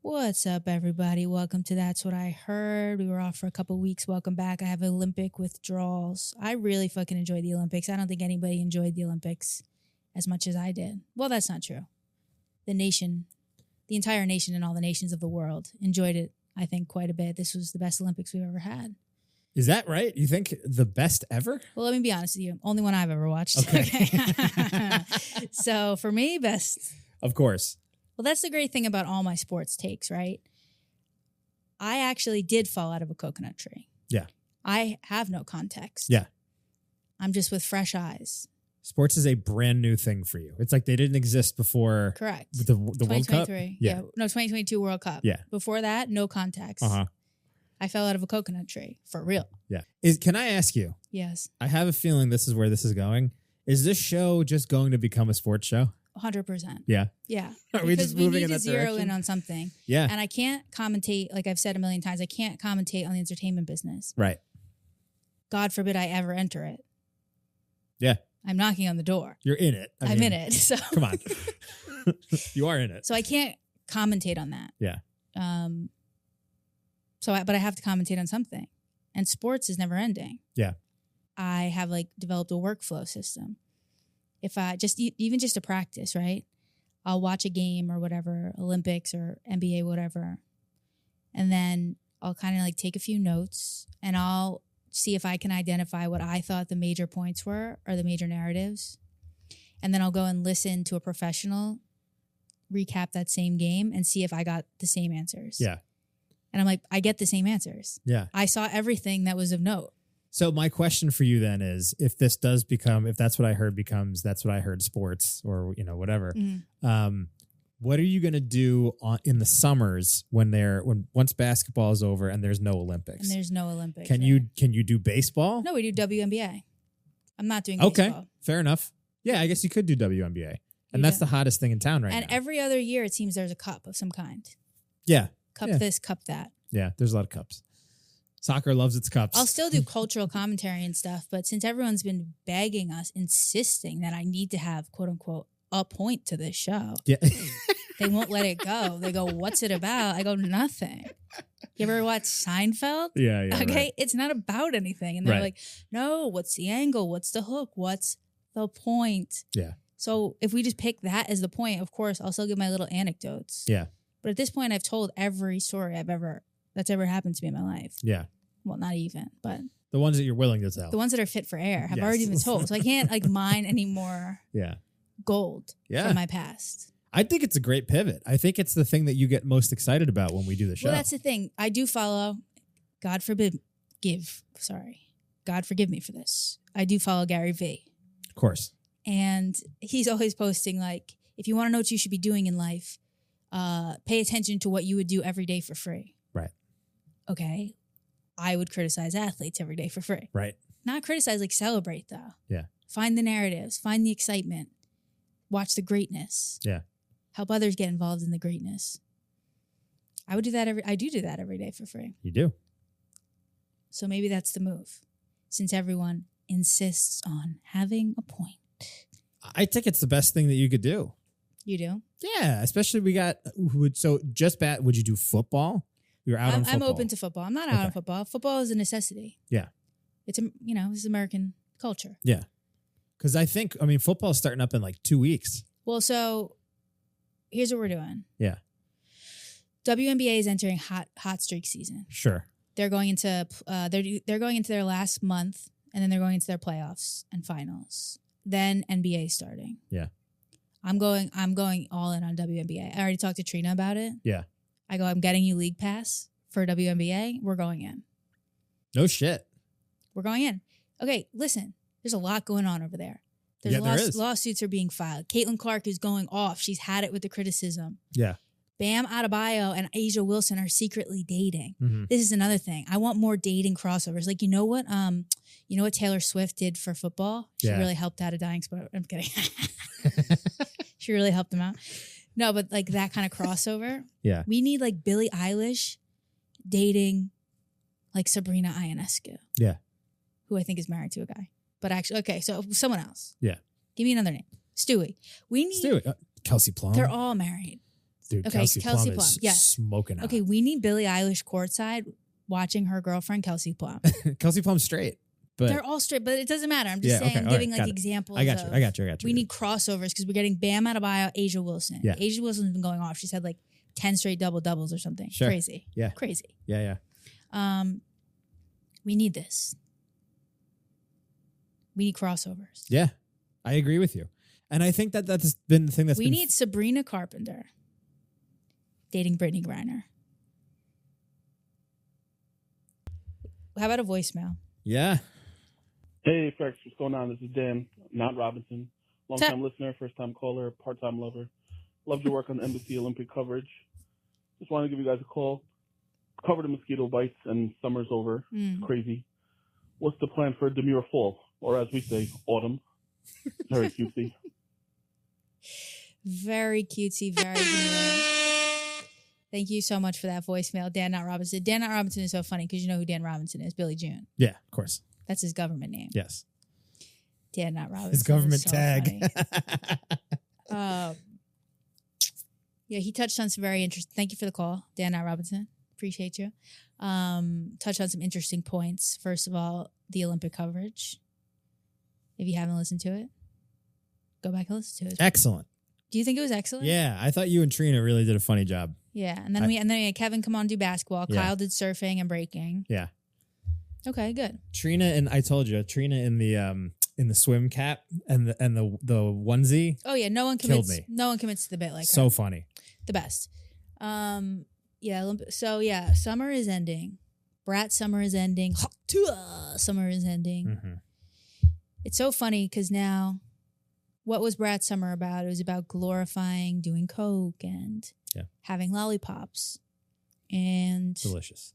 What's up, everybody? Welcome to That's What I Heard. We were off for a couple weeks. Welcome back. I have Olympic withdrawals. I really fucking enjoyed the Olympics. I don't think anybody enjoyed the Olympics as much as I did. Well, that's not true. The entire nation and all the nations of the world enjoyed it, I think, quite a bit. This was the best Olympics we've ever had. Is that right? You think the best ever? Well, let me be honest with you. Only one I've ever watched. Okay. So for me, best. Of course. Well, that's the great thing about all my sports takes, right? I actually did fall out of a coconut tree. Yeah. I have no context. Yeah. I'm just with fresh eyes. Sports is a brand new thing for you. It's like they didn't exist before. Correct. The World Cup? 2023. Yeah. No, 2022 World Cup. Yeah. Before that, no context. I fell out of a coconut tree. For real. Yeah. Can I ask you? Yes. I have a feeling this is where this is going. Is this show just going to become a sports show? 100%. Yeah. Yeah. Are we just moving in that zero direction? in on something. Yeah. And I can't commentate, like I've said a million times, I can't commentate on the entertainment business. Right. God forbid I ever enter it. Yeah. I'm knocking on the door. You're in it. I'm in it. So Come on. You are in it. So I can't commentate on that. Yeah. But I have to commentate on something. And sports is never ending. Yeah. I have developed a workflow system. If I even just to practice, right? I'll watch a game or whatever, Olympics or NBA, whatever. And then I'll kind of take a few notes and I'll see if I can identify what I thought the major points were or the major narratives. And then I'll go and listen to a professional recap that same game and see if I got the same answers. Yeah. And I'm like, I get the same answers. Yeah. I saw everything that was of note. So my question for you then is, if this does become, if That's What I Heard becomes That's What I Heard sports, or whatever, what are you going to do in the summers once basketball is over and there's no Olympics? And there's no Olympics. Can you do baseball? No, we do WNBA. I'm not doing Okay, baseball. fair enough. Yeah, I guess you could do WNBA, and that's the hottest thing in town right now. And every other year, it seems there's a cup of some kind. Yeah, Cup this, cup that. Yeah, there's a lot of cups. Soccer loves its cups. I'll still do cultural commentary and stuff, but since everyone's been begging us, insisting that I need to have, quote unquote, a point to this show, yeah, they won't let it go. They go, "What's it about?" I go, "Nothing." You ever watch Seinfeld? Yeah. Okay, right. It's not about anything, and they're Right. like, "No, what's the angle? What's the hook? What's the point?" Yeah. So if we just pick that as the point, of course, I'll still give my little anecdotes. Yeah. But at this point, I've told every story that's ever happened to me in my life. Yeah. Well, not even, but The ones that you're willing to tell. the ones that are fit for air have Yes. already been told. So I can't mine any more Yeah. gold Yeah. from my past. I think it's a great pivot. I think it's the thing that you get most excited about when we do the show. Well, that's the thing. I do follow, God forgive me for this. I do follow Gary Vee. Of course. And he's always posting if you want to know what you should be doing in life, pay attention to what you would do every day for free. Right. Okay. I would criticize athletes every day for free. Right. Not criticize, celebrate though. Yeah. Find the narratives, find the excitement, watch the greatness. Yeah. Help others get involved in the greatness. I do that every day for free. You do. So maybe that's the move. Since everyone insists on having a point. I think it's the best thing that you could do. You do? Yeah, especially would you do football? You're out on football. I'm open to football. I'm not out on football. Football is a necessity. Yeah. It's it's American culture. Yeah. Because football's starting up in 2 weeks. Well, so here's what we're doing. Yeah. WNBA is entering hot streak season. Sure. They're going into they're going into their last month, and then they're going into their playoffs and finals. Then NBA starting. Yeah. I'm going all in on WNBA. I already talked to Trina about it. Yeah. I go, I'm getting you league pass for WNBA. We're going in. No shit. We're going in. Okay, listen. There's a lot going on over there. There is. Lawsuits are being filed. Caitlin Clark is going off. She's had it with the criticism. Yeah. Bam Adebayo and Asia Wilson are secretly dating. Mm-hmm. This is another thing. I want more dating crossovers. You know what Taylor Swift did for football? She really helped out a dying sport. I'm kidding. She really helped them out. No, but that kind of crossover. Yeah. We need Billie Eilish dating Sabrina Ionescu. Yeah. Who I think is married to a guy. But actually, okay, so someone else. Yeah. Give me another name. Stewie. We need Stewie. Kelsey Plum. They're all married. Dude, Okay, Kelsey Kelsey Plum is Plum, yes. smoking hot. Okay, we need Billie Eilish courtside watching her girlfriend Kelsey Plum. Kelsey Plum's straight. But They're all straight, but it doesn't matter. I'm just Yeah, saying, okay, I'm all giving right, like got it. examples. I got you. of- I got you. We need crossovers because we're getting Bam Adebayo, Asia Wilson. Yeah. Asia Wilson's been going off. She's had like 10 straight doubles or something. Sure. Crazy. Yeah. Crazy. Yeah. We need this. We need crossovers. Yeah. I agree with you. And I think that that's been the thing that's We been need Sabrina Carpenter dating Brittany Griner. How about a voicemail? Yeah. Hey, Frex, what's going on? This is Dan, not Robinson. Long-time listener, first-time caller, part-time lover. Loved your work on the Embassy Olympic coverage. Just wanted to give you guys a call. Covered in mosquito bites and summer's over. It's crazy. What's the plan for Demure Fall? Or as we say, autumn. Very cutesy. Very cutesy, very demure. Thank you so much for that voicemail, Dan Not Robinson. Dan Not Robinson is so funny because you know who Dan Robinson is, Billy June. Yeah, of course. That's his government name. Yes. Dan Not Robinson. His government is so tag. funny. Yeah, he touched on some very interesting. Thank you for the call, Dan Not Robinson. Appreciate you. Touched on some interesting points. First of all, the Olympic coverage. If you haven't listened to it, go back and listen to it. Excellent. Do you think it was excellent? Yeah, I thought you and Trina really did a funny job. Yeah, and then we had Kevin come on do basketball. Yeah. Kyle did surfing and breaking. Yeah. Okay, good. Trina and I told you, Trina in the swim cap and the onesie. Oh yeah, no one Killed commits. me. No one commits to the bit like So her. funny. The best. So yeah, summer is ending. Brat summer is ending. Summer is ending. Mm-hmm. It's so funny because now, what was Brat summer about? It was about glorifying doing coke and having lollipops, and Delicious.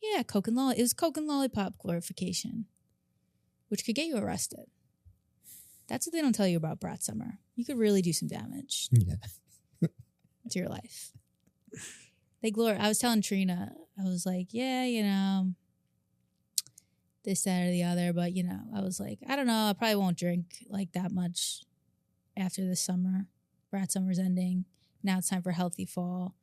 yeah, coke and it was coke and lollipop glorification, which could get you arrested. That's what they don't tell you about Brat summer. You could really do some damage Yeah. to your life. I was telling Trina, I was like, yeah, you know, this, that, or the other. But, you know, I was like, I don't know. I probably won't drink like that much after this summer. Brat summer's ending. Now it's time for healthy fall.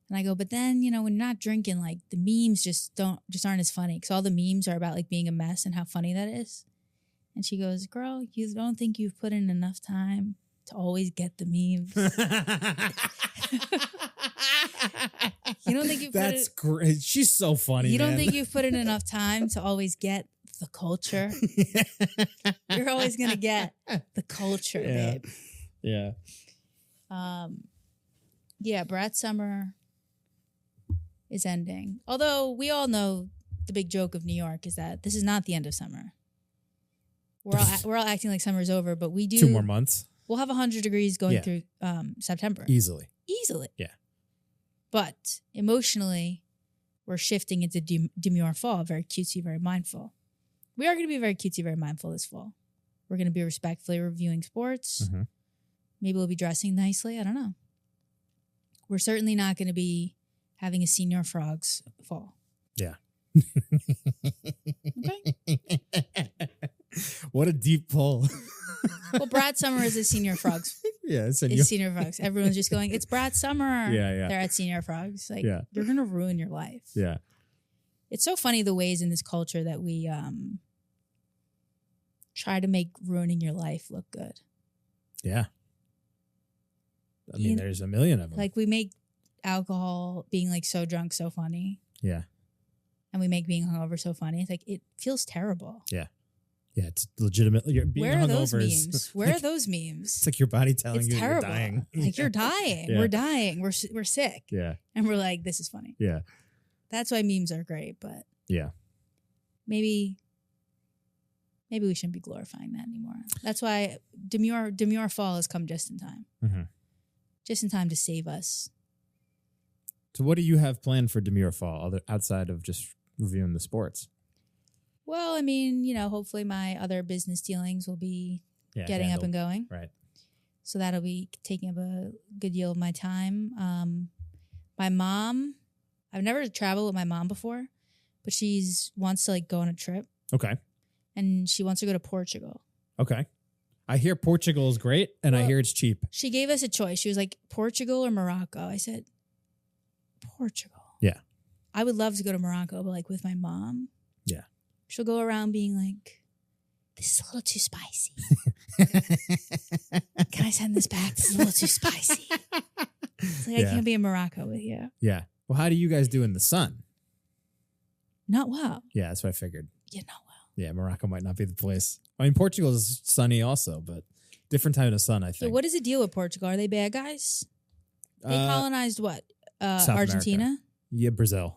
And I go, but then, you know, when you're not drinking, like the memes just aren't as funny. Because all the memes are about like being a mess and how funny that is. And she goes, girl, you don't think you've put in enough time to always get the memes. You don't think you've That's great. She's so funny. You don't man. think you've put in enough time to always get the culture? You're always gonna get the culture, Yeah. babe. Yeah. Yeah, Brat summer is ending. Although we all know the big joke of New York is that this is not the end of summer. We're all acting like summer's over, but we do 2 more months. We'll have 100 degrees going Yeah. through September. Easily. Yeah. But emotionally, we're shifting into demure fall, very cutesy, very mindful. We are going to be very cutesy, very mindful this fall. We're going to be respectfully reviewing sports. Mhm. Maybe we'll be dressing nicely. I don't know. We're certainly not going to be having a senior frogs fall. Yeah. Okay. What a deep pull. Well, Brad Summer is a senior frogs. Yeah, it's It's senior frogs. Everyone's just going, it's Brad Summer. Yeah. They're at senior frogs. Like, Yeah. you're going to ruin your life. Yeah. It's so funny the ways in this culture that we try to make ruining your life look good. Yeah. I mean, there's a million of them. Like we make alcohol being like so drunk so funny, yeah. and we make being hungover so funny. It's like it feels terrible. Yeah, it's legitimate. You're being Where are those hungover is- memes? Where are those memes? It's like your body telling It's you terrible. you're dying. Like you're dying. Yeah. We're dying. We're sick, Yeah. and we're like, this is funny. Yeah. That's why memes are great, but Yeah. maybe we shouldn't be glorifying that anymore. That's why Demure Fall has come just in time. Mhm. Just in time to save us. So what do you have planned for Demure Fall outside of just reviewing the sports? Well, I mean, hopefully my other business dealings will be Yeah, getting up and handled. going. Right. So that'll be taking up a good deal of my time. My mom, I've never traveled with my mom before, but wants to like go on a trip, Okay. and she wants to go to Portugal. Okay. I hear Portugal is great, and I Well, hear it's cheap. She gave us a choice. She was like, Portugal or Morocco? I said, Portugal. Yeah. I would love to go to Morocco, but like with my mom. Yeah. She'll go around being like, this is a little too spicy. Can I send this back? This is a little too spicy. It's like, I can't be in Morocco with you. Yeah. Well, how do you guys do in the sun? Not well. Yeah, that's what I figured. Yeah, not well. Yeah, Morocco might not be the place. I mean, Portugal is sunny also, but different time of sun, I So think. what is the deal with Portugal? Are they bad guys? They colonized what? South Argentina? America. Yeah, Brazil.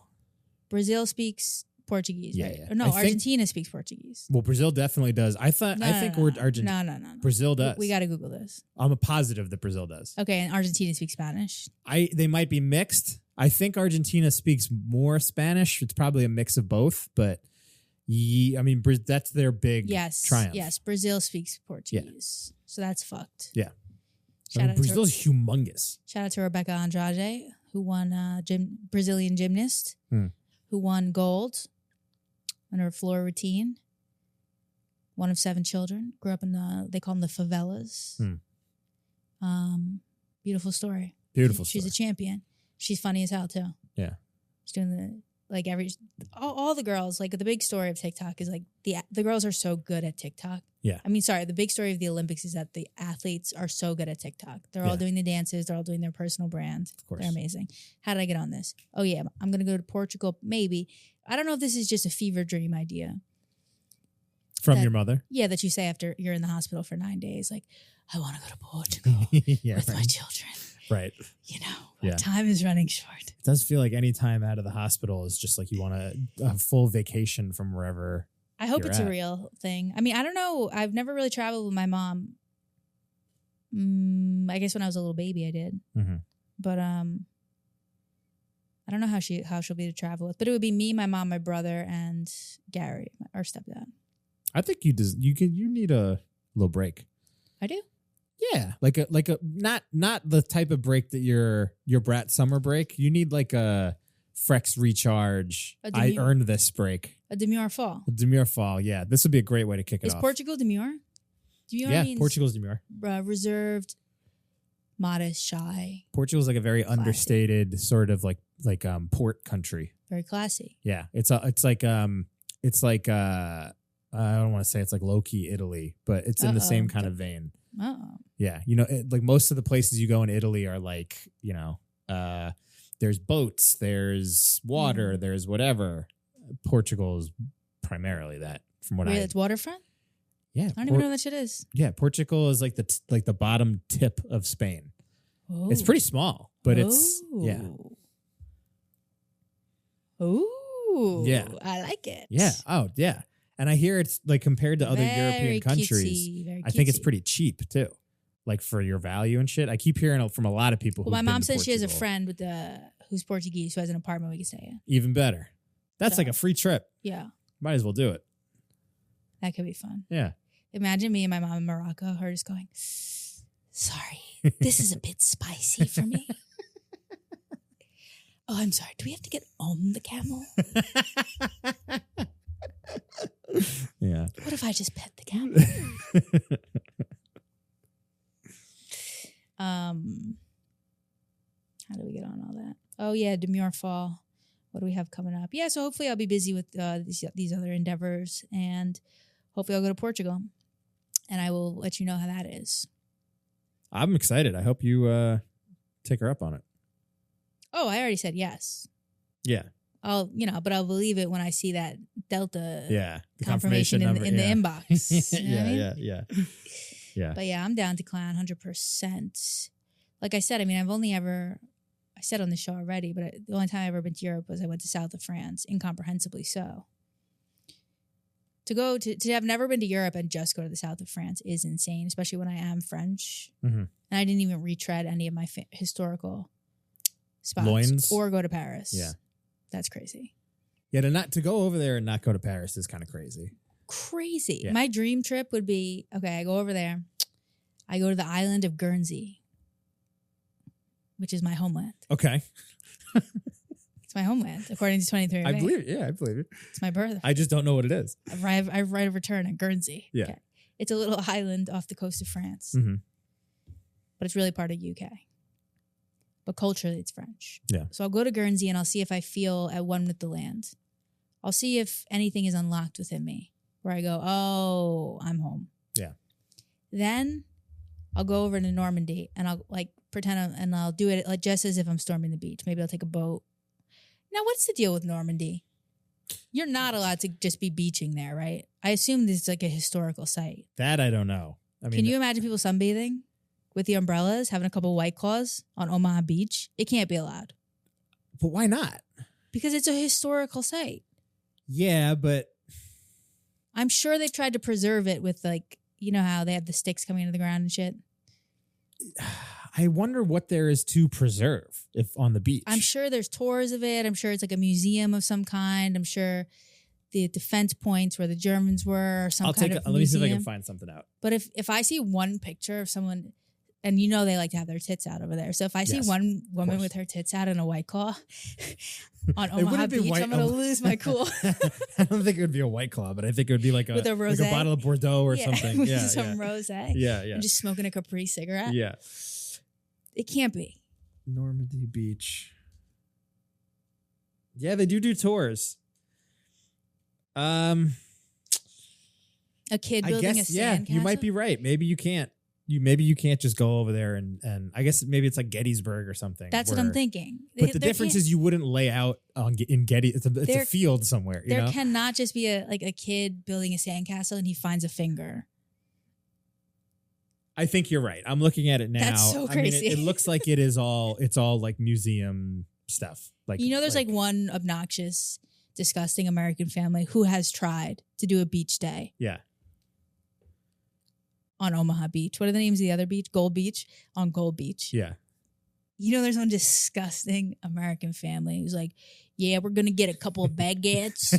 Brazil speaks Portuguese, Yeah, right? yeah. Or no, I think- Argentina speaks Portuguese. Well, Brazil definitely does. I think we're Argentina. No. Brazil does. We got to Google this. I'm a positive that Brazil does. Okay, and Argentina speaks Spanish. They might be mixed. I think Argentina speaks more Spanish. It's probably a mix of both, but that's their big triumph. Yes, Brazil speaks Portuguese. So that's fucked. Yeah. Shout out Brazil's humongous. Shout out to Rebecca Andrade, who won Brazilian gymnast, who won gold on her floor routine. One of 7 children. Grew up in they call them the favelas. Beautiful story. Beautiful She's story. a champion. She's funny as hell too. Yeah. She's doing all the girls, like the big story of TikTok is like the girls are so good at TikTok. Yeah. I mean, sorry, the big story of the Olympics is that the athletes are so good at TikTok. They're all doing the dances. They're all doing their personal brand. Of course. They're amazing. How did I get on this? Oh yeah, I'm going to go to Portugal. Maybe. I don't know if this is just a fever dream idea. From your mother? Yeah, that you say after you're in the hospital for 9 days, like, I want to go to Portugal Yeah, with right. my children. Right. You know, Yeah. time is running short. It does feel like any time out of the hospital is just like you want a full vacation from wherever. I hope you're it's a at. real thing. I mean, I don't know. I've never really traveled with my mom. I guess when I was a little baby, I did. Mm-hmm. But I don't know how she'll be to travel with. But it would be me, my mom, my brother, and Gary, our stepdad. I think you need a little break. I do. Yeah, like a not the type of break that your brat summer break. You need like a Frex recharge. I earned this break. A demure fall. A demure fall. Yeah, this would be a great way to kick it Is off. Portugal demure? Demure means Portugal's demure. Reserved, modest, shy. Portugal's like a very Classy. understated sort of like port country. Very classy. Yeah, it's like I don't want to say it's like low-key Italy, but it's in the same kind of vein. Oh. Yeah. You know, like most of the places you go in Italy are like, you know, there's boats, there's water, there's whatever. Portugal is primarily that from what It's waterfront? Yeah. I don't even know what that shit is. Yeah. Portugal is like the bottom tip of Spain. Oh. It's pretty small, but it's, yeah. Ooh. Yeah. I like it. Yeah. Oh, yeah. And I hear it's like compared to other Very European countries, cutesy, very I think it's cutesy. pretty cheap too. Like for your value and shit. I keep hearing from a lot of people. Well, my who've mom been to says she has a Portugal. friend who's Portuguese who has an apartment we can stay in. Even better. That's So- like a free trip. Yeah. Might as well do it. That could be fun. Yeah. Imagine me and my mom in Morocco, her just going, sorry, this is a bit spicy for me. Oh, I'm sorry. Do we have to get on the camel? Yeah. What if I just pet the camel? How do we get on all that? Oh yeah, Demure Fall. What do we have coming up? Yeah, so hopefully I'll be busy with these other endeavors, and hopefully I'll go to Portugal, and I will let you know how that is. I'm excited. I hope you take her up on it. Oh, I already said yes. Yeah. I'll believe it when I see that Delta Yeah. The confirmation in number, the yeah. inbox. You know what I mean? Yeah. Yeah. But yeah, I'm down to clown 100%. Like I said, I mean, I said on the show already, but the only time I've ever been to Europe was I went to south of France, incomprehensibly so. To have never been to Europe and just go to the south of France is insane, especially when I am French. Mm-hmm. And I didn't even retread any of my historical spots Loins? or go to Paris. Yeah. That's crazy. Yeah, to go over there and not go to Paris is kind of crazy. Crazy. Yeah. My dream trip would be, okay, I go over there. I go to the island of Guernsey, which is my homeland. Okay. It's my homeland, according to 23 I believe it. Yeah, I believe it. It's my birth. I just don't know what it is. I have right of return at Guernsey. Yeah. It's a little island off the coast of France, Mm-hmm. but it's really part of UK. But culturally, it's French. Yeah. So I'll go to Guernsey and I'll see if I feel at one with the land. I'll see if anything is unlocked within me where I go, oh, I'm home. Yeah. Then I'll go over to Normandy and I'll like pretend and I'll do it like just as if I'm storming the beach. Maybe I'll take a boat. Now, what's the deal with Normandy? You're not allowed to just be beaching there, right? I assume this is like a historical site. That I don't know. I mean, Can you imagine people sunbathing with the umbrellas, having a couple of White Claws on Omaha Beach? It can't be allowed but why not? because it's a historical site. Yeah, but I'm sure they've tried to preserve it with like, you know how they have the sticks coming into the ground and shit. I wonder what there is to preserve if on the beach. I'm sure there's tours of it. I'm sure it's like a museum of some kind. I'm sure the defense points where the Germans were or some I'll kind take. of Let me see if I museum. can find something out. But if I see one picture of someone, and you know they like to have their tits out over there. So if I see Yes, one woman course. with her tits out in a White Claw on It Omaha wouldn't be Beach, White- I'm going to lose my cool. I don't think it would be a White Claw, but I think it would be like With a like rosé? a bottle of Bordeaux or Yeah, something. with Yeah, some yeah. rosé. Yeah, yeah, I'm just smoking a Capri cigarette. yeah. It can't be. Normandy Beach. Yeah, they do tours. A kid I building guess a yeah, sandcastle. you might be right. Maybe you can't. Maybe you can't just go over there and I guess maybe it's like Gettysburg or something. That's what I'm thinking. But the difference is you wouldn't lay out in Getty. It's a There- field somewhere. You there know. cannot just be a kid building a sandcastle and he finds a finger. I think you're right. I'm looking at it now. That's so I mean, crazy. it looks like it is all. It's all like museum stuff. Like You know, there's like one obnoxious, disgusting American family who has tried to do a beach day yeah. on Omaha Beach. What are the names of the other beach? Gold Beach? On Gold Beach. Yeah. You know, there's one disgusting American family who's like, yeah, we're going to get a couple of baguettes.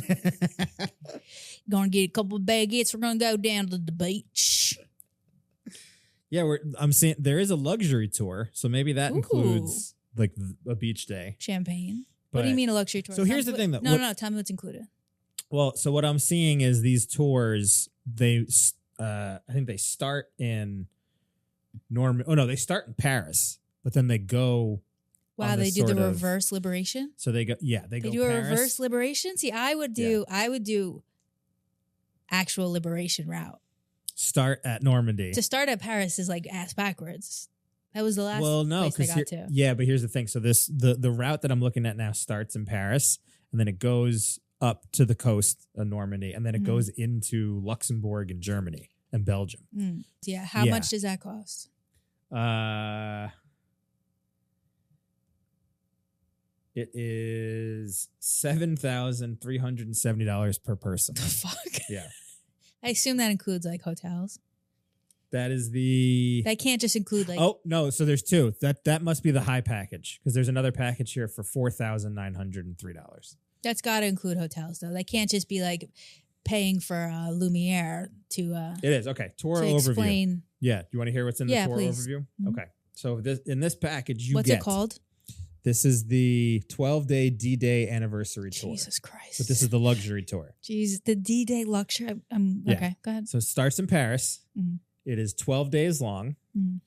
Going to get a couple of baguettes. We're going to go down to the beach. Yeah, I'm saying there is a luxury tour, so maybe that Ooh. includes like a beach day. Champagne. But, What do you mean a luxury tour? So here's the thing, though. No, tell me what's included. Well, so what I'm seeing is these tours. I think they start in Norman. Oh no, they start in Paris, but then they go. Wow, on they this do the sort of- reverse liberation? So they go. Yeah, they They go. do a Paris. reverse liberation? See, I would do actual liberation route. Start at Normandy. To start at Paris is like ass backwards. That was the last place I got to. yeah, but here's the thing. So the route that I'm looking at now starts in Paris, and then it goes up to the coast of Normandy, and then it Mhm. goes into Luxembourg and Germany and Belgium. Yeah, how Yeah. much does that cost? It is $7,370 per person. The fuck? Yeah, I assume that includes like hotels. that is the. That can't just include like Oh no! So there's two. That must be the high package because there's another package here for $4,903. that's got to include hotels though. That can't just be like paying for Lumiere to It is okay. Tour to overview. explain Yeah, you want to hear what's in the Yeah, tour please. overview? Mhm. Okay, so in this package you what's get it called? This is the 12-day D-Day anniversary tour. Jesus Christ! But this is the luxury tour. Jeez, the D-Day luxury. Yeah. Okay, go ahead. So it starts in Paris. Mhm. It is 12 days long. Mhm.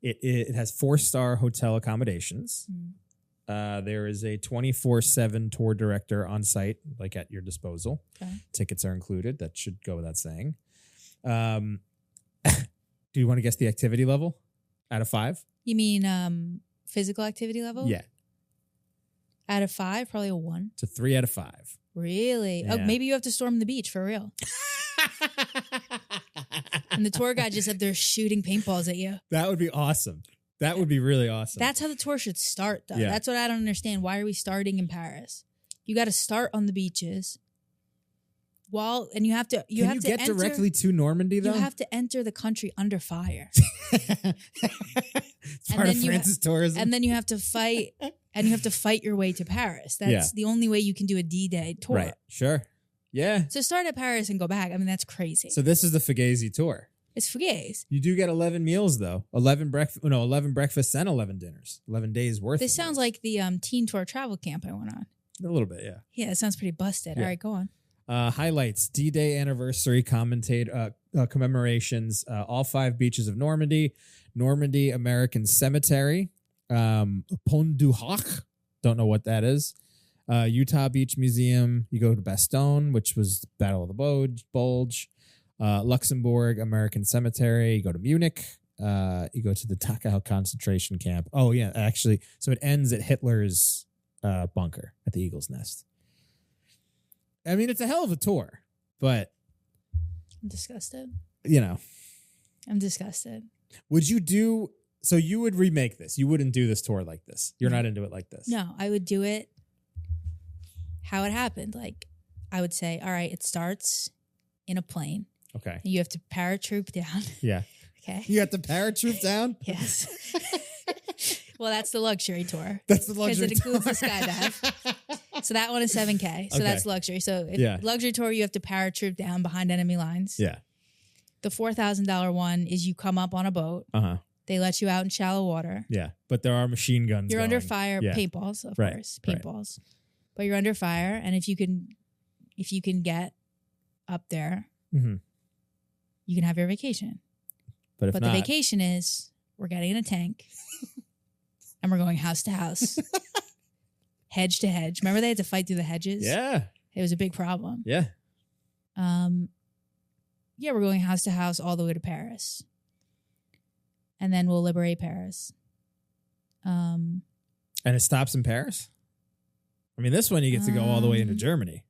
It has 4-star hotel accommodations. Mhm. There is a 24/7 tour director on site, like at your disposal. Okay. Tickets are included. That should go without saying. Do you want to guess the activity level out of 5? You mean physical activity level? Yeah, Out of 5, probably a 1. it's a 3 out of 5. Really? Oh, Yeah. maybe you have to storm the beach for real. And the tour guide just up there shooting paintballs at you. That would be awesome. That would be really awesome. That's how the tour should start, though. Yeah. That's what I don't understand. Why are we starting in Paris? You got to start on the beaches. And you have to. Can you get enter, directly to Normandy though? You have to enter the country under fire, It's part of then you France's tourism. and then you have to fight. And you have to fight your way to Paris. That's Yeah. the only way you can do a D-Day tour. Right. Sure. Yeah. So start at Paris and go back. I mean, that's crazy. So this is the Fugazi tour. It's Fugazi. You do get 11 meals though. 11 breakfasts and 11 dinners. 11 days worth. This of sounds meals. like the teen tour travel camp I went on. A little bit, yeah. Yeah, it sounds pretty busted. Yeah. All right, go on. Highlights: D-Day anniversary commemorations. All 5 beaches of Normandy, Normandy American Cemetery, Pont du Hoc, don't know what that is. Utah Beach Museum. You go to Bastogne, which was Battle of the Bulge. Luxembourg American Cemetery. You go to Munich. You go to the Dachau concentration camp. Oh yeah, actually, so it ends at Hitler's bunker at the Eagle's Nest. I mean, it's a hell of a tour, but I'm disgusted. You know, I'm disgusted. would you do? So you would remake this? You wouldn't do this tour like this. You're not into it like this. No, I would do it how it happened. Like, I would say, all right, it starts in a plane. Okay. You have to paratroop down. Yeah. Okay. You got the paratroop down? Yes. Well, that's the luxury tour. That's the luxury because it includes tour. the skydive. So that one is $7,000. So Okay. that's luxury. So luxury tour, you have to paratroop down behind enemy lines. Yeah. The $4,000 one is you come up on a boat. Uh-huh. They let you out in shallow water. Yeah. But there are machine guns. You're under going. fire. Yeah. Paintballs, of Right, course. right. Paintballs. But you're under fire. And if you can get up there, Mhm. you can have your vacation. But if But not, the vacation is we're getting in a tank and we're going house to house, hedge to hedge. Remember they had to fight through the hedges? yeah. It was a big problem. Yeah. Yeah, we're going house to house all the way to Paris. And then we'll liberate Paris. And it stops in Paris? I mean, this one you get to go all the way into Germany.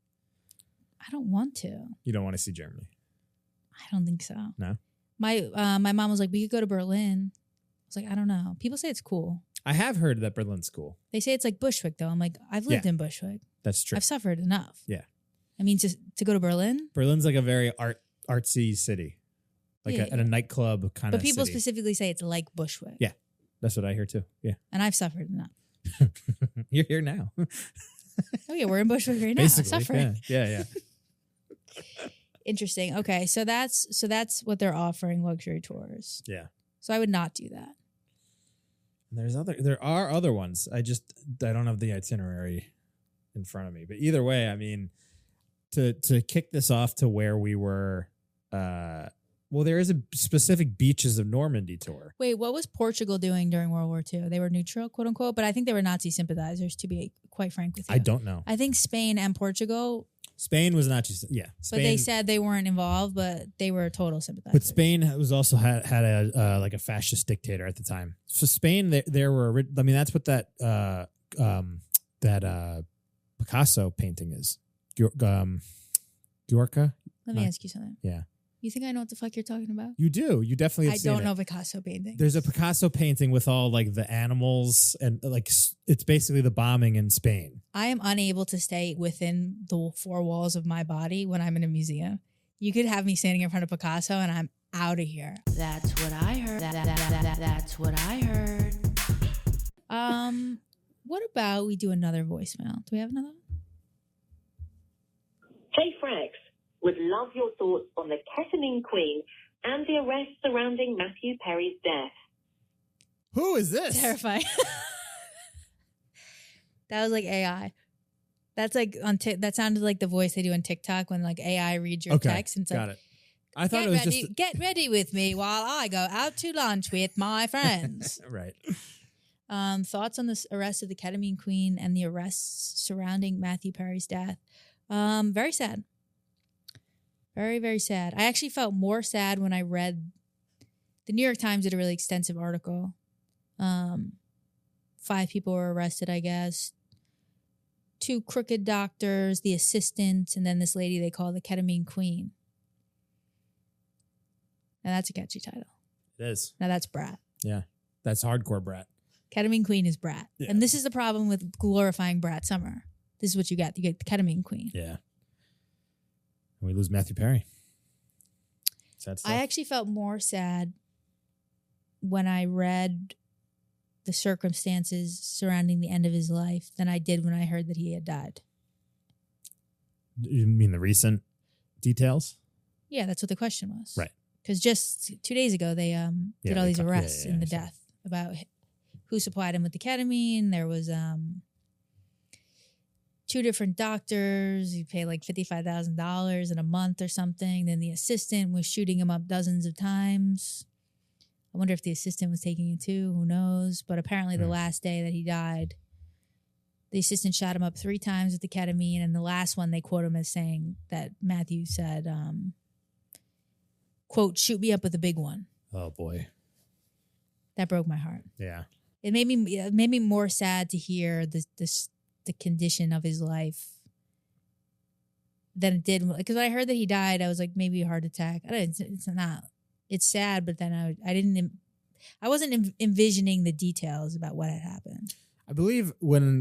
I don't want to. You don't want to see Germany. I don't think so. No? My mom was like, we could go to Berlin. I was like, I don't know. People say it's cool. I have heard that Berlin's cool. They say it's like Bushwick, though. I'm like, I've lived in Bushwick. That's true. I've suffered enough. Yeah. I mean, to go to Berlin. Berlin's like a very artsy city. Like Yeah. at a nightclub kind of But people city. specifically say it's like Bushwick. Yeah. That's what I hear too. Yeah. And I've suffered enough. You're here now. Oh, yeah, we're in Bushwick right now. Basically. Suffering. Yeah. Interesting. Okay, so that's what they're offering, luxury tours. Yeah. So I would not do that. There are other ones. I don't have the itinerary in front of me. But either way, I mean, to kick this off to where we were, well, there is a specific beaches of Normandy tour. Wait, what was Portugal doing during World War II? They were neutral, quote unquote, but I think they were Nazi sympathizers, to be quite frank with you. I don't know. I think Spain and Portugal, Spain was not just Spain, but they said they weren't involved, but they were total sympathizers. But Spain was also had a like a fascist dictator at the time. So Spain, there were. I mean, that's what that Picasso painting is. Guernica. Let me ask you something. Yeah. You think I know what the fuck you're talking about? You do. You definitely. Have I seen don't it. know Picasso painting. There's a Picasso painting with all like the animals and like it's basically the bombing in Spain. I am unable to stay within the 4 walls of my body when I'm in a museum. You could have me standing in front of Picasso and I'm out of here. That's what I heard. That's what I heard. What about we do another voicemail? Do we have another one? Hey, Frags. Would love your thoughts on the Ketamine Queen and the arrests surrounding Matthew Perry's death. Who is this? Terrifying. That was like AI. That's like that sounded like the voice they do on TikTok when like AI reads your text and it's got like, it. I thought it was get ready with me while I go out to lunch with my friends. right. Thoughts on the arrest of the Ketamine Queen and the arrests surrounding Matthew Perry's death. Very sad. Very, very sad. I actually felt more sad when I read the New York Times did a really extensive article. 5 people were arrested, I guess. 2 crooked doctors, the assistant, and then this lady they call the Ketamine Queen. Now that's a catchy title. It is. Now that's Brat. Yeah. That's hardcore Brat. Ketamine Queen is Brat. Yeah. And this is the problem with glorifying Brat Summer. This is what you get. You get the Ketamine Queen. Yeah. And we lose Matthew Perry. Sad stuff. I actually felt more sad when I read the circumstances surrounding the end of his life than I did when I heard that he had died. You mean the recent details? Yeah, that's what the question was. Right. Because just 2 days ago, they did all these arrests in the sure. death about who supplied him with the ketamine. There was 2 2 different doctors. He paid like $55,000 in a month or something. Then the assistant was shooting him up dozens of times. I wonder if the assistant was taking it too. Who knows? But apparently the last day that he died, the assistant shot him up 3 times with the ketamine. And the last one, they quote him as saying that Matthew said, quote, "Shoot me up with a big one." Oh, boy. That broke my heart. Yeah. It made me more sad to hear the condition of his life than it did. Because when I heard that he died, I was like, maybe a heart attack. It's not. It's sad, but then I wasn't envisioning the details about what had happened. I believe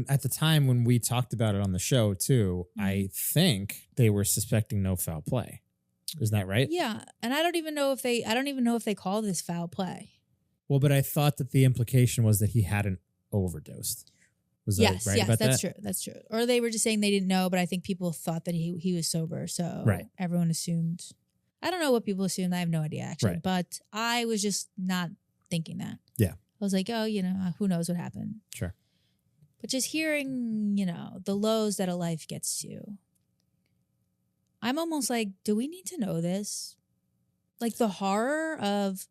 at the time when we talked about it on the show too, I think they were suspecting no foul play. Isn't that right? Yeah, and I don't even know if they call this foul play. Well, but I thought that the implication was that he hadn't overdosed. Was that right about that's that? true. That's true. Or they were just saying they didn't know, but I think people thought that he was sober, so everyone assumed. I don't know what people assumed. I have no idea actually, but I was just not thinking that. Yeah, I was like, oh, who knows what happened? Sure. But just hearing, the lows that a life gets to, I'm almost like, do we need to know this? Like the horror of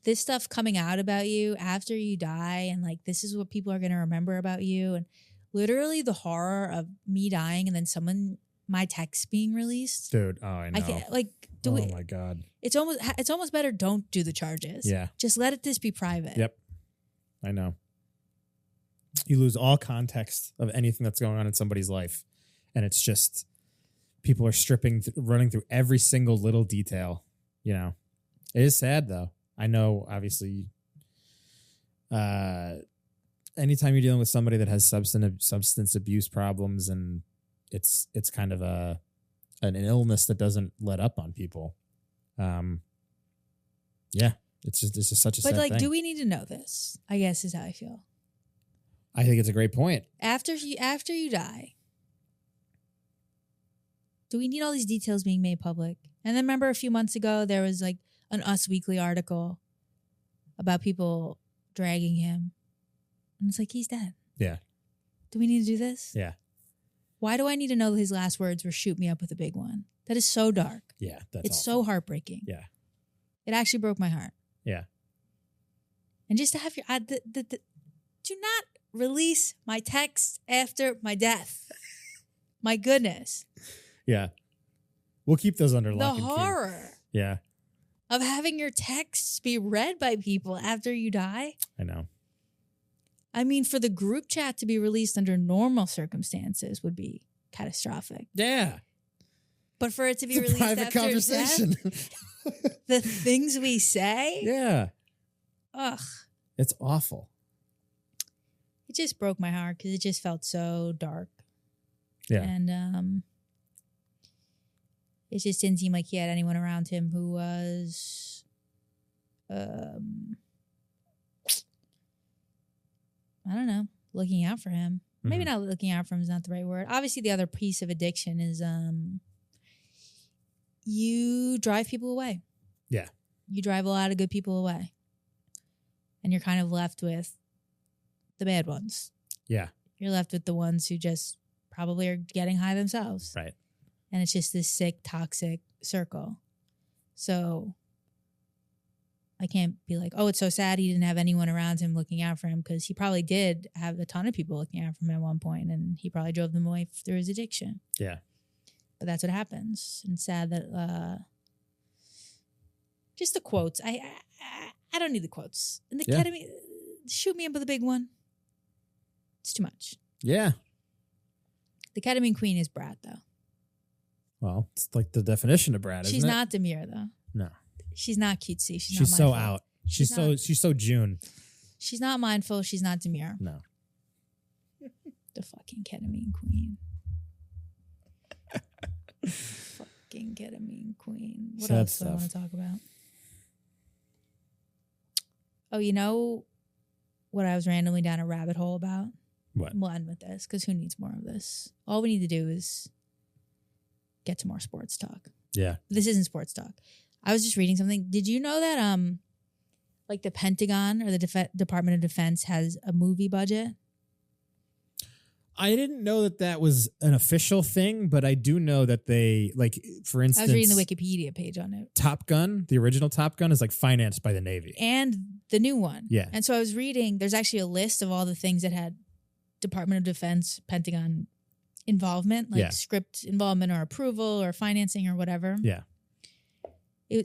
this stuff coming out about you after you die, and like this is what people are going to remember about you, and literally the horror of me dying and then my text being released. Dude, oh, I know. I can't, like, oh my God. It's almost better don't do the charges. Yeah. Just let this be private. Yep. I know. You lose all context of anything that's going on in somebody's life, and it's just people are running through every single little detail. It is sad though. I know, obviously, anytime you're dealing with somebody that has substance abuse problems, and it's kind of an illness that doesn't let up on people. Yeah, it's just such a sad thing. But like, do we need to know this? I guess is how I feel. I think it's a great point. After you die, do we need all these details being made public? And then remember a few months ago, there was like an Us Weekly article about people dragging him. And it's like, he's dead. Yeah. Do we need to do this? Yeah. Why do I need to know his last words were "shoot me up with a big one"? That is so dark. Yeah. It's so heartbreaking. Yeah. It actually broke my heart. Yeah. And just to have do not release my text after my death. My goodness. Yeah. We'll keep those under lock and key. The horror. Yeah. Of having your texts be read by people after you die. I know. I mean, for the group chat to be released under normal circumstances would be catastrophic. Yeah. But for it to be released private after conversation. Death, the things we say. Yeah. Ugh. It's awful. It just broke my heart because it just felt so dark. Yeah. And it just didn't seem like he had anyone around him who was I don't know, looking out for him. Maybe not looking out for him is not the right word. Obviously, the other piece of addiction is you drive people away. Yeah. You drive a lot of good people away. And you're kind of left with the bad ones. Yeah. You're left with the ones who just probably are getting high themselves. Right. And it's just this sick, toxic circle. So I can't be like, oh, it's so sad he didn't have anyone around him looking out for him, because he probably did have a ton of people looking out for him at one point, and he probably drove them away through his addiction. Yeah. But that's what happens. And sad that just the quotes. I don't need the quotes. And the ketamine, shoot me up with a big one. It's too much. Yeah. The ketamine queen is Brad, though. Well, it's like the definition of Brad, She's isn't it? not demure, though. No. She's not cutesy. She's She's not so mindful. out. She's so June. She's not mindful. She's not demure. No. The fucking ketamine queen. Fucking ketamine queen. What Sad else do I stuff. want to talk about? Oh, you know what I was randomly down a rabbit hole about? What? We'll end with this, because who needs more of this? All we need to do is get to more sports talk. Yeah. This isn't sports talk. I was just reading something. Did you know that like the Pentagon or the Department of Defense has a movie budget? I didn't know that was an official thing, but I do know that they, like, for instance, I was reading the Wikipedia page on it. Top Gun, the original Top Gun, is like financed by the Navy. And the new one. Yeah. And so I was reading, there's actually a list of all the things that had Department of Defense, Pentagon involvement, like script involvement or approval or financing or whatever. Yeah.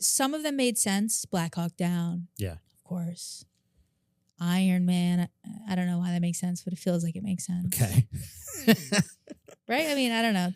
Some of them made sense. Black Hawk Down. Yeah. Of course. Iron Man. I don't know why that makes sense, but it feels like it makes sense. Okay. Right? I mean, I don't know.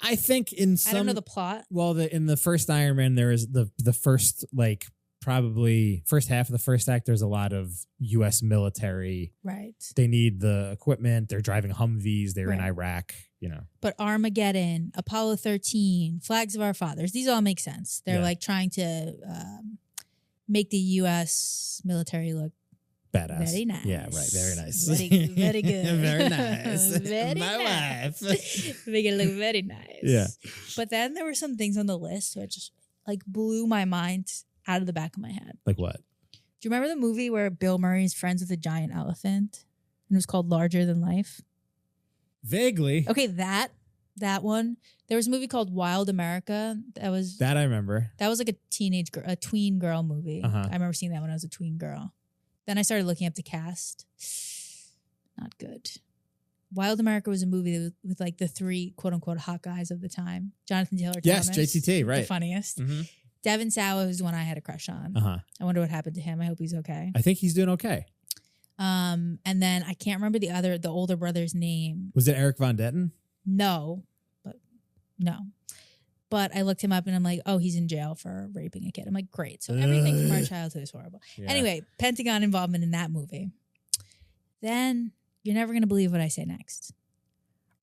I think in some... I don't know the plot. Well, in the first Iron Man, there is the first, like, probably first half of the first act, there's a lot of U.S. military. Right. They need the equipment. They're driving Humvees. They're in Right. Iraq, you know. But Armageddon, Apollo 13, Flags of Our Fathers, these all make sense. They're like trying to make the U.S. military look badass. very nice. Yeah, right. Very nice. Very good. Very nice. Very My nice. wife. Make it look very nice. Yeah. But then there were some things on the list which like blew my mind out of the back of my head. Like what? Do you remember the movie where Bill Murray's friends with a giant elephant? And it was called Larger Than Life? Vaguely. Okay, that one. There was a movie called Wild America. That I remember. That was like a tween girl movie. Uh-huh. I remember seeing that when I was a tween girl. Then I started looking up the cast. Not good. Wild America was a movie with like the three quote unquote hot guys of the time. Jonathan Taylor Yes, Thomas. JTT, right. The funniest. Mm-hmm. Devin Sawa, who's the one I had a crush on. Uh-huh. I wonder what happened to him. I hope he's okay. I think he's doing okay. And then I can't remember the older brother's name. Was it Eric Von Detten? No. But I looked him up and I'm like, oh, he's in jail for raping a kid. I'm like, great. So everything from our childhood is horrible. Yeah. Anyway, Pentagon involvement in that movie. Then you're never going to believe what I say next.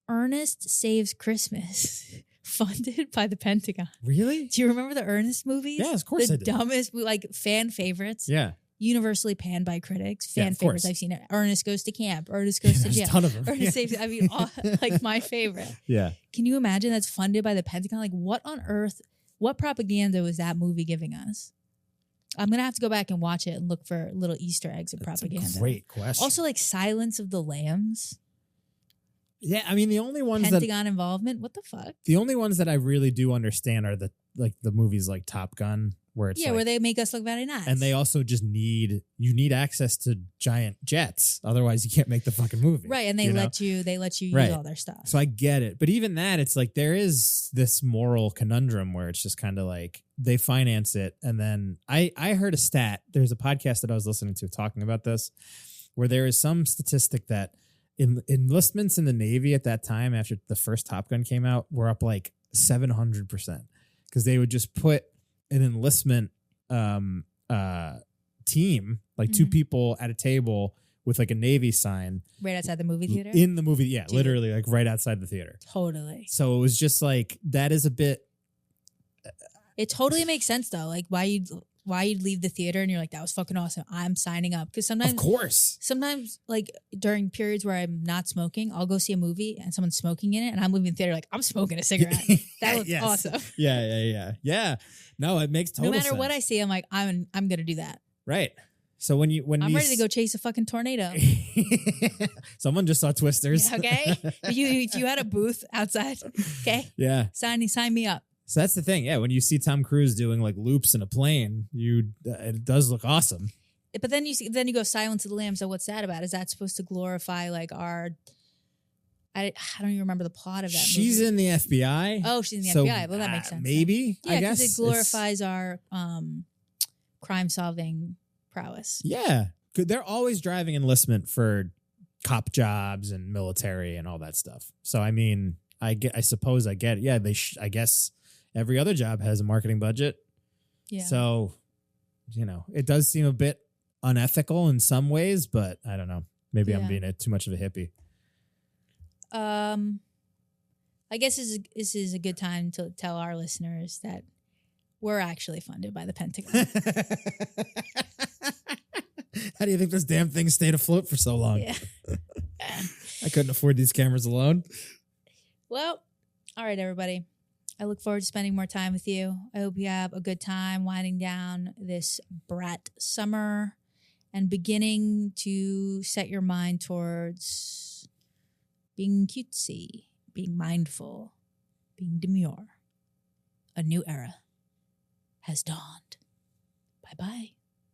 Ernest Saves Christmas, funded by the Pentagon. Really? Do you remember the Ernest movies? Yeah, of course I do. The dumbest, like fan favorites. Yeah. Universally panned by critics. Fan course. favorites. I've seen it. Ernest Goes to Camp. Ernest Goes to There's Jail. a ton of them. Ernest Saves, I mean, all, like my favorite. Yeah. Can you imagine that's funded by the Pentagon? Like what on earth, what propaganda was that movie giving us? I'm going to have to go back and watch it and look for little Easter eggs of propaganda. That's a great question. Also like Silence of the Lambs. Yeah, I mean the only ones Pentagon involvement. What the fuck? The only ones that I really do understand are the movies like Top Gun, where it's where they make us look very nice. And they also just need access to giant jets, otherwise you can't make the fucking movie. Right, and they let you use all their stuff. So I get it, but even that, it's like there is this moral conundrum where it's just kind of like they finance it, and then I heard a stat. There's a podcast that I was listening to talking about this, where there is some statistic that enlistments in the Navy at that time after the first Top Gun came out were up like 700%, because they would just put an enlistment team, like two people at a table with like a Navy sign right outside the movie theater. In the movie, yeah, literally like right outside the theater. Totally. So it was just like that is a bit. It totally makes sense though. Like why you'd leave the theater and you're like, that was fucking awesome. I'm signing up. Because sometimes like during periods where I'm not smoking, I'll go see a movie and someone's smoking in it and I'm leaving the theater like, I'm smoking a cigarette. That looks awesome. Yeah. No, it makes total sense. No matter what I see, I'm like, I'm going to do that. Right. So when I'm ready to go chase a fucking tornado. Someone just saw Twisters. Yeah, okay. If you had a booth outside, okay. Yeah. Sign me up. So that's the thing. Yeah. When you see Tom Cruise doing like loops in a plane, it does look awesome. But then you go Silence of the Lambs. So what's that about? Is that supposed to glorify like our, I don't even remember the plot of that movie. She's in the FBI. Oh, she's in the FBI. Well, that makes sense. Maybe, yeah, I guess. Because it glorifies our crime-solving prowess. Yeah. They're always driving enlistment for cop jobs and military and all that stuff. So, I mean, I suppose I get it. Yeah, I guess every other job has a marketing budget. Yeah. So, it does seem a bit unethical in some ways, but I don't know. Maybe I'm being too much of a hippie. I guess this is a good time to tell our listeners that we're actually funded by the Pentagon. How do you think this damn thing stayed afloat for so long? Yeah. I couldn't afford these cameras alone. Well, all right, everybody. I look forward to spending more time with you. I hope you have a good time winding down this brat summer and beginning to set your mind towards being cutesy, being mindful, being demure. A new era has dawned. Bye-bye.